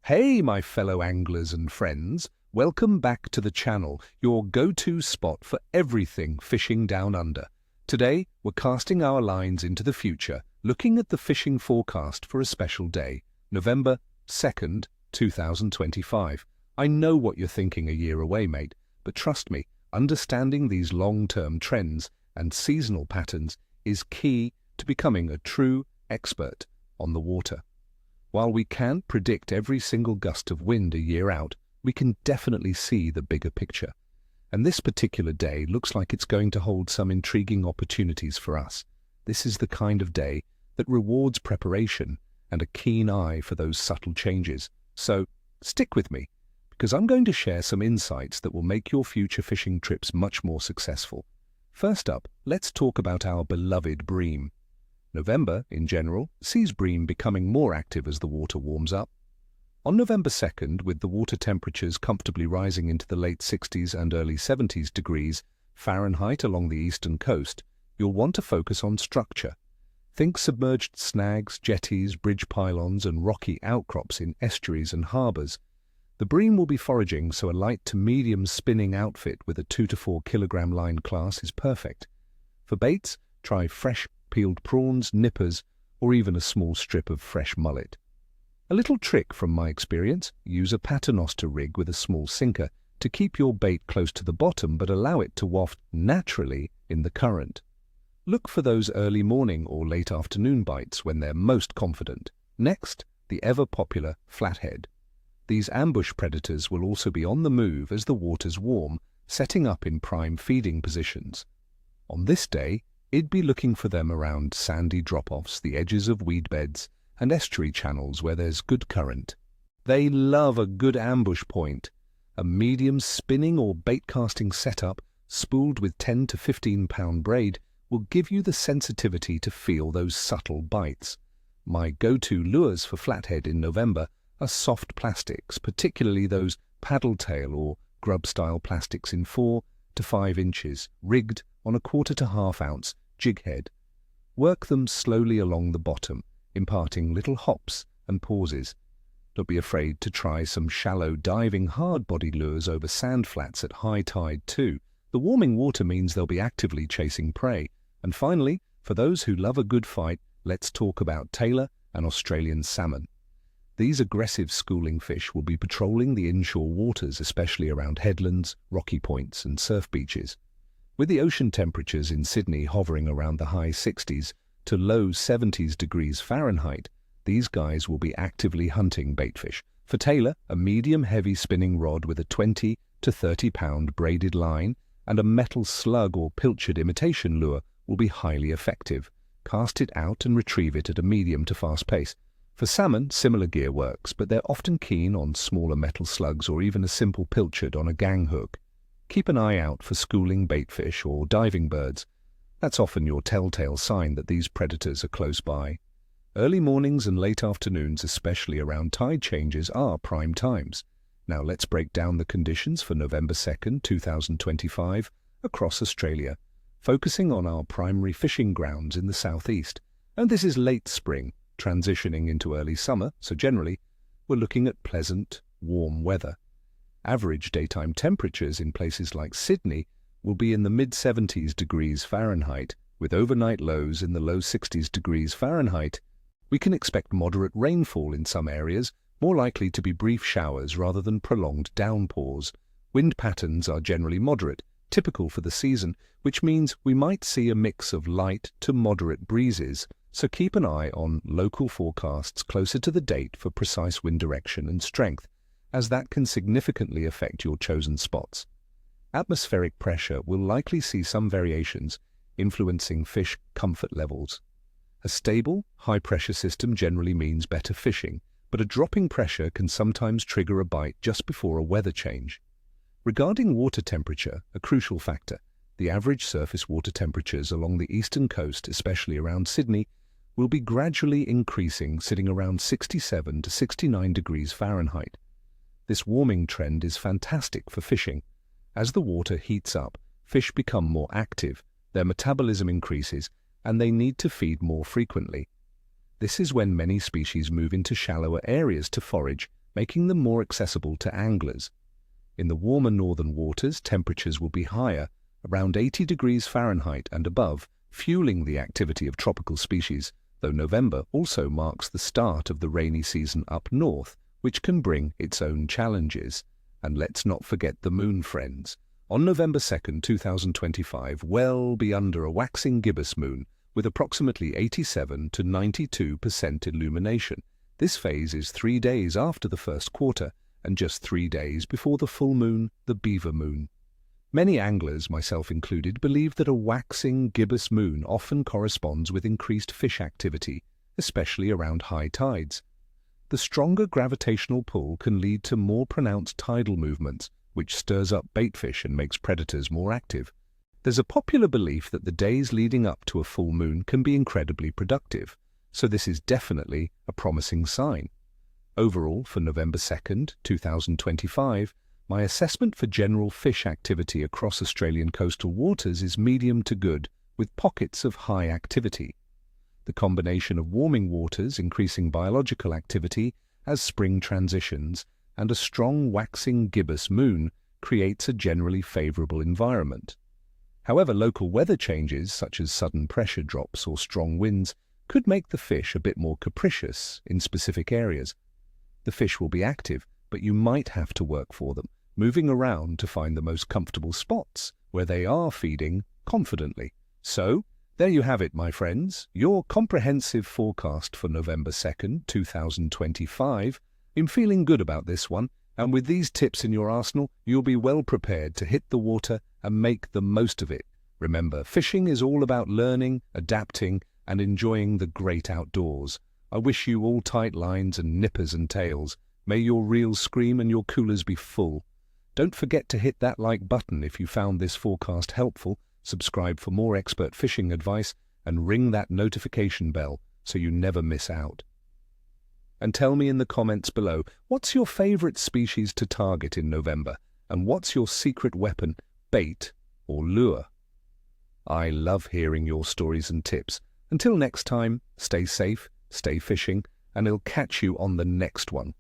Hey, my fellow anglers and friends, welcome back to the channel, your go-to spot for everything fishing down under. Today, we're casting our lines into the future, looking at the fishing forecast for a special day, November 2nd, 2025. I know what you're thinking a year away, mate, but trust me, understanding these long-term trends and seasonal patterns is key to becoming a true expert on the water. While we can't predict every single gust of wind a year out, we can definitely see the bigger picture. And this particular day looks like it's going to hold some intriguing opportunities for us. This is the kind of day that rewards preparation and a keen eye for those subtle changes. So, stick with me, because I'm going to share some insights that will make your future fishing trips much more successful. First up, let's talk about our beloved bream. November, in general, sees bream becoming more active as the water warms up. On November 2nd, with the water temperatures comfortably rising into the late 60s and early 70s degrees Fahrenheit along the eastern coast, you'll want to focus on structure. Think submerged snags, jetties, bridge pylons, and rocky outcrops in estuaries and harbors. The bream will be foraging, so a light to medium spinning outfit with a 2 to 4 kilogram line class is perfect. For baits, try fresh peeled prawns, nippers, or even a small strip of fresh mullet. A little trick from my experience: use a paternoster rig with a small sinker to keep your bait close to the bottom but allow it to waft naturally in the current. Look for those early morning or late afternoon bites when they're most confident. Next, the ever-popular flathead. These ambush predators will also be on the move as the waters warm, setting up in prime feeding positions. On this day, I'd be looking for them around sandy drop-offs, the edges of weed beds, and estuary channels where there's good current. They love a good ambush point. A medium spinning or bait-casting setup, spooled with 10 to 15-pound braid, will give you the sensitivity to feel those subtle bites. My go-to lures for flathead in November are soft plastics, particularly those paddle tail or grub-style plastics in 4 to 5 inches, rigged on a 1/4 to 1/2 ounce jig head. Work them slowly along the bottom, imparting little hops and pauses. Don't be afraid to try some shallow diving hard-body lures over sand flats at high tide too. The warming water means they'll be actively chasing prey. And finally, for those who love a good fight, let's talk about Tailor and Australian salmon. These aggressive schooling fish will be patrolling the inshore waters, especially around headlands, rocky points and surf beaches. With the ocean temperatures in Sydney hovering around the high 60s to low 70s degrees Fahrenheit, these guys will be actively hunting baitfish. For Tailor, a medium-heavy spinning rod with a 20 to 30-pound braided line and a metal slug or pilchard imitation lure will be highly effective. Cast it out and retrieve it at a medium to fast pace. For salmon, similar gear works, but they're often keen on smaller metal slugs or even a simple pilchard on a gang hook. Keep an eye out for schooling baitfish or diving birds. That's often your telltale sign that these predators are close by. Early mornings and late afternoons, especially around tide changes, are prime times. Now let's break down the conditions for November 2nd, 2025 across Australia, focusing on our primary fishing grounds in the southeast. And this is late spring, transitioning into early summer, so generally we're looking at pleasant, warm weather. Average daytime temperatures in places like Sydney will be in the mid-70s degrees Fahrenheit, with overnight lows in the low 60s degrees Fahrenheit. We can expect moderate rainfall in some areas, more likely to be brief showers rather than prolonged downpours. Wind patterns are generally moderate, typical for the season, which means we might see a mix of light to moderate breezes, so keep an eye on local forecasts closer to the date for precise wind direction and strength, as that can significantly affect your chosen spots. Atmospheric pressure will likely see some variations, influencing fish comfort levels. A stable, high-pressure system generally means better fishing, but a dropping pressure can sometimes trigger a bite just before a weather change. Regarding water temperature, a crucial factor, the average surface water temperatures along the eastern coast, especially around Sydney, will be gradually increasing, sitting around 67 to 69 degrees Fahrenheit. This warming trend is fantastic for fishing. As the water heats up, fish become more active, their metabolism increases, and they need to feed more frequently. This is when many species move into shallower areas to forage, making them more accessible to anglers. In the warmer northern waters, temperatures will be higher, around 80 degrees Fahrenheit and above, fueling the activity of tropical species, though November also marks the start of the rainy season up north, which can bring its own challenges. And let's not forget the moon, friends. On November 2nd, 2025, well be under a waxing gibbous moon with approximately 87 to 92% illumination. This phase is 3 days after the first quarter and just 3 days before the full moon, the beaver moon. Many anglers, myself included, believe that a waxing gibbous moon often corresponds with increased fish activity, especially around high tides. The stronger gravitational pull can lead to more pronounced tidal movements, which stirs up baitfish and makes predators more active. There's a popular belief that the days leading up to a full moon can be incredibly productive, so this is definitely a promising sign. Overall, for November 2nd, 2025, my assessment for general fish activity across Australian coastal waters is medium to good, with pockets of high activity. The combination of warming waters, increasing biological activity as spring transitions, and a strong waxing gibbous moon creates a generally favourable environment. However, local weather changes, such as sudden pressure drops or strong winds, could make the fish a bit more capricious in specific areas. The fish will be active, but you might have to work for them, moving around to find the most comfortable spots where they are feeding confidently. So, there you have it, my friends, your comprehensive forecast for November 2nd, 2025. I'm feeling good about this one, and with these tips in your arsenal, you'll be well prepared to hit the water and make the most of it. Remember, fishing is all about learning, adapting, and enjoying the great outdoors. I wish you all tight lines and nippers and tails. May your reels scream and your coolers be full. Don't forget to hit that like button if you found this forecast helpful, subscribe for more expert fishing advice, and ring that notification bell so you never miss out. And tell me in the comments below, what's your favorite species to target in November? And what's your secret weapon, bait or lure? I love hearing your stories and tips. Until next time, stay safe, stay fishing, and I'll catch you on the next one.